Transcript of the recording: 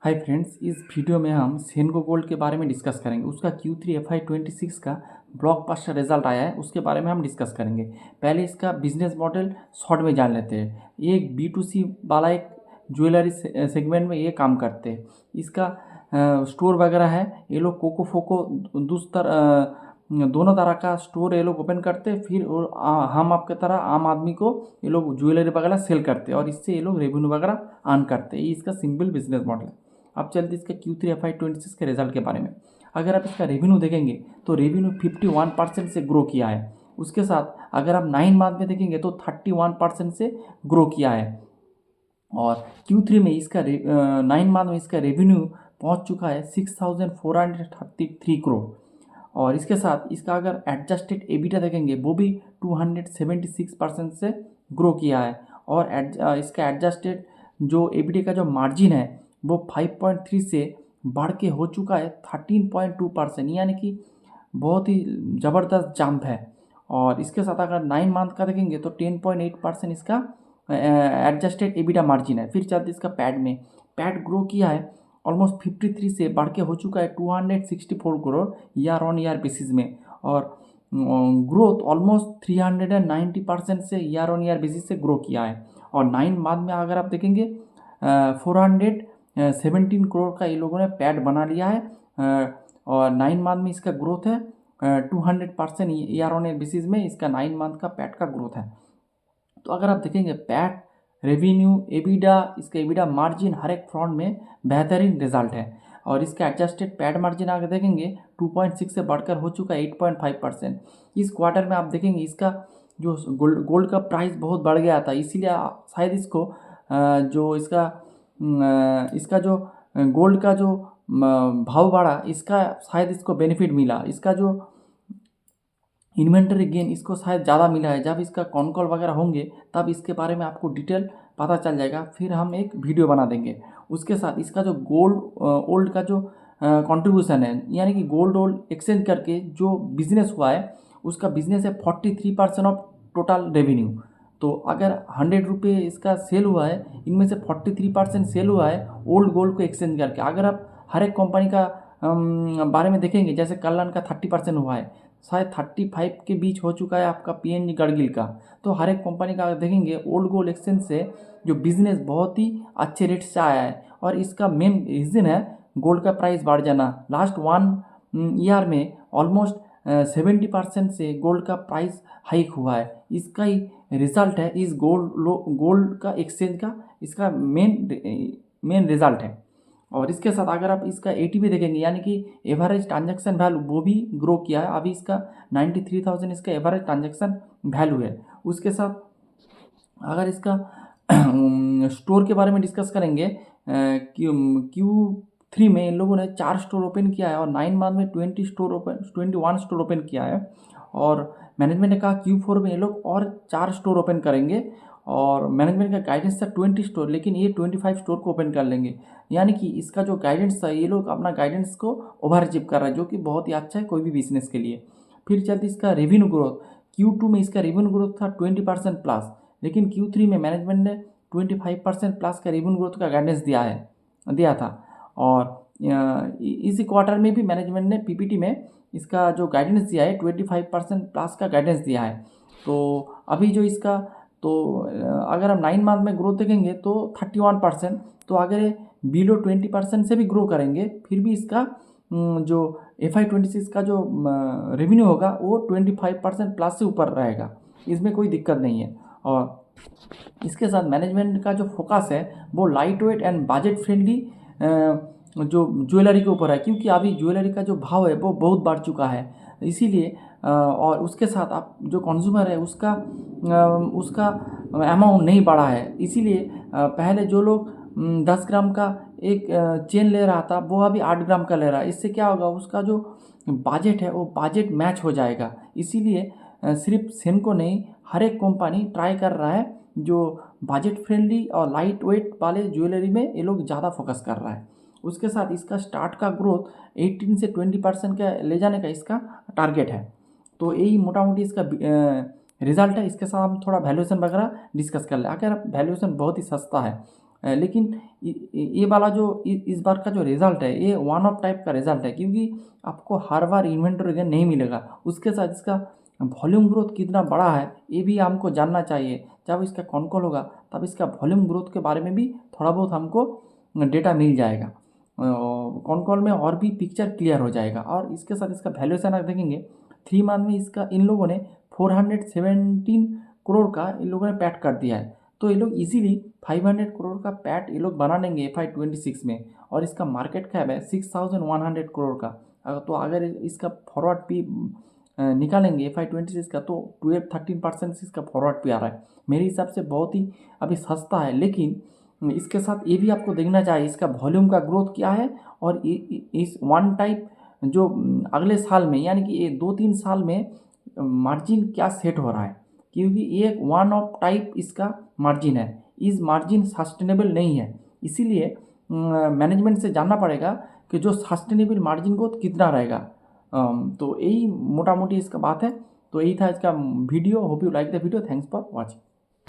Hi friends, इस video में हम सेनको गोल्ड के बारे में डिस्कस करेंगे। उसका Q3 FY26 का ब्लॉकबस्टर रिजल्ट आया है, उसके बारे में हम डिस्कस करेंगे। पहले इसका बिजनेस मॉडल शॉर्ट में जान लेते हैं। ये एक B2C वाला एक ज्वेलरी सेगमेंट में ये काम करते हैं। इसका स्टोर वगैरह है। ये लोग कोको फोको दोनों तरह का स्टोर ये लोग ओपन करते हैं। फिर हम आपके तरह आम आदमी को ये लोग ज्वेलरी वगैरह सेल करते हैं और इससे ये लोग रेवेन्यू वगैरह अर्न करते हैं। ये इसका सिंपल बिजनेस मॉडल है। अब चलते इसके Q3 FY26 के रिजल्ट के बारे में। अगर आप इसका रेवेन्यू देखेंगे तो रेवेन्यू 51% से ग्रो किया है। उसके साथ अगर आप 9 मंथ में देखेंगे तो 31% से ग्रो किया है। और Q3 में इसका 9 मंथ में इसका रेवेन्यू पहुंच चुका है 6433 करोड़। और इसके साथ इसका अगर एडजस्टेड एबिटा देखेंगे वो भी 276% से ग्रो किया है। और इसका एडजस्टेड जो एबिटा का जो मार्जिन है वो 5.3 से बढ़ के हो चुका है 13.2%, यानी कि बहुत ही ज़बरदस्त जंप है। और इसके साथ अगर 9 मंथ का देखेंगे तो 10.8% इसका एडजस्टेड एबिटा मार्जिन है। फिर चलते इसका पैड ग्रो किया है ऑलमोस्ट 53 से बढ़ के हो चुका है 264 crore year on year basis में। और ग्रोथ ऑलमोस्ट 390% से ईयर ऑन ईयर बेसिस से ग्रो किया है। और 9 मंथ में अगर आप देखेंगे 417 करोड़ का ये लोगों ने पैड बना लिया है। और 9 मंथ में इसका ग्रोथ है 200% ईयर ऑन ईयर बेसिस में इसका 9 मंथ का पैड का ग्रोथ है। तो अगर आप देखेंगे पैड, रेवेन्यू, एबिडा, इसका एबिडा मार्जिन हर एक फ्रंट में बेहतरीन रिजल्ट है। और इसका एडजस्टेड पैड मार्जिन अगर देखेंगे 2.6 से बढ़कर हो चुका है 8.5%। इस क्वार्टर में आप देखेंगे इसका जो गोल्ड का प्राइस बहुत बढ़ गया था, इसीलिए शायद इसको जो इसका जो गोल्ड का जो भाव बढ़ा, इसका शायद इसको बेनिफिट मिला। इसका जो इन्वेंटरी गेन इसको शायद ज़्यादा मिला है। जब इसका कॉन कॉल वगैरह होंगे तब इसके बारे में आपको डिटेल पता चल जाएगा, फिर हम एक वीडियो बना देंगे। उसके साथ इसका जो गोल्ड ओल्ड का जो कंट्रीब्यूशन है, यानी कि गोल्ड ओल्ड एक्सचेंज करके जो बिजनेस हुआ है उसका बिजनेस है 43% ऑफ टोटल रेवेन्यू। तो अगर 100 रुपये इसका सेल हुआ है, इनमें से 43% सेल हुआ है ओल्ड गोल्ड को एक्सचेंज करके। अगर आप हर एक कंपनी का बारे में देखेंगे, जैसे कल्याण का 30% हुआ है, शायद 35 के बीच हो चुका है आपका PNG गडगिल का। तो हर एक कंपनी का अगर देखेंगे ओल्ड गोल्ड एक्सचेंज से जो बिजनेस बहुत ही अच्छे रेट से आया है। और इसका मेन रीज़न है गोल्ड का प्राइस बढ़ जाना। लास्ट 1 ईयर में ऑलमोस्ट 70% से गोल्ड का प्राइस हाइक हुआ है। इसका ही रिजल्ट है इस गोल्ड का एक्सचेंज का, इसका मेन रिजल्ट है। और इसके साथ अगर आप इसका ATP देखेंगे, यानी कि एवरेज ट्रांजैक्शन वैल्यू, वो भी ग्रो किया है। अभी इसका 93,000 इसका एवरेज ट्रांजैक्शन वैल्यू है। उसके साथ अगर इसका स्टोर के बारे में डिस्कस करेंगे, Q3 में इन लोगों ने 4 स्टोर ओपन किया है और 9 मंथ में 21 स्टोर ओपन किया है। और मैनेजमेंट ने कहा Q4 में ये लोग और 4 स्टोर ओपन करेंगे। और मैनेजमेंट का गाइडेंस था 20 स्टोर, लेकिन ये 25 स्टोर को ओपन कर लेंगे। यानी कि इसका जो गाइडेंस था, ये लोग अपना गाइडेंस को ओवर अचीव कर रहा है, जो कि बहुत ही अच्छा है कोई भी बिजनेस के लिए। फिर चलते इसका रेवेन्यू ग्रोथ। Q2 में इसका रेवेन्यू ग्रोथ था 20% प्लस, लेकिन Q3 में मैनेजमेंट ने 25% प्लस का रेवेन्यू ग्रोथ का गाइडेंस दिया था। और इसी क्वार्टर में भी मैनेजमेंट ने PPT में इसका जो गाइडेंस दिया है 25% प्लस का गाइडेंस दिया है। तो अभी जो इसका तो अगर हम 9 मंथ में ग्रोथ देखेंगे तो 31%। तो अगर ये बिलो 20% से भी ग्रो करेंगे फिर भी इसका जो FY26 का जो रेवेन्यू होगा वो 25% प्लस से ऊपर रहेगा, इसमें कोई दिक्कत नहीं है। और इसके साथ मैनेजमेंट का जो फोकस है वो light weight and budget friendly जो ज्वेलरी के ऊपर है, क्योंकि अभी ज्वेलरी का जो भाव है वो बहुत बढ़ चुका है। इसीलिए और उसके साथ आप जो कंज्यूमर है उसका अमाउंट नहीं बढ़ा है। इसीलिए पहले जो लोग 10 ग्राम का एक चेन ले रहा था वो अभी 8 ग्राम का ले रहा है। इससे क्या होगा, उसका जो बजट है वो बजट मैच हो जाएगा। इसीलिए सिर्फ सेनको नहीं, हर एक कंपनी ट्राई कर रहा है जो बजट फ्रेंडली और लाइट वेट वाले ज्वेलरी में ये लोग ज़्यादा फोकस कर रहा है। उसके साथ इसका स्टार्ट का ग्रोथ 18 से 20% का ले जाने का इसका टारगेट है। तो यही मोटा मोटी इसका रिजल्ट है। इसके साथ हम थोड़ा वैल्यूएशन वगैरह डिस्कस कर लें। अगर वैल्यूएशन बहुत ही सस्ता है, लेकिन ये वाला जो इस बार का जो रिज़ल्ट है ये वन ऑफ टाइप का रिज़ल्ट है, क्योंकि आपको हर बार इन्वेंटरी गेन नहीं मिलेगा। उसके साथ इसका वॉल्यूम ग्रोथ कितना बड़ा है ये भी हमको जानना चाहिए। जब इसका कॉन कॉल होगा तब इसका वॉल्यूम ग्रोथ के बारे में भी थोड़ा बहुत हमको डेटा मिल जाएगा। कॉन कॉल में और भी पिक्चर क्लियर हो जाएगा। और इसके साथ इसका वैल्यूएशन आप देखेंगे 3 मंथ में इसका इन लोगों ने 417 करोड़ का इन लोगों ने पैट कर दिया है। तो ये लोग इजीली 500 करोड़ का पैट ये लोग बना लेंगे FY26 में। और इसका मार्केट कैप है 6100 करोड़ का। तो अगर इसका फॉरवर्ड पी निकालेंगे FY26 का तो 12-13% इसका फॉरवर्ड पे आ रहा है। मेरे हिसाब से बहुत ही अभी सस्ता है। लेकिन इसके साथ ये भी आपको देखना चाहिए इसका वॉल्यूम का ग्रोथ क्या है, और इस वन टाइप जो अगले साल में यानी कि ये 2-3 साल में मार्जिन क्या सेट हो रहा है, क्योंकि ये एक वन ऑफ टाइप इसका मार्जिन है। इस मार्जिन सस्टेनेबल नहीं है, इसीलिए मैनेजमेंट से जानना पड़ेगा कि जो सस्टेनेबल मार्जिन ग्रोथ कितना रहेगा। तो यही मोटा मोटी इसका बात है। तो यही था इसका video. Hope you like the video. Thanks for watching.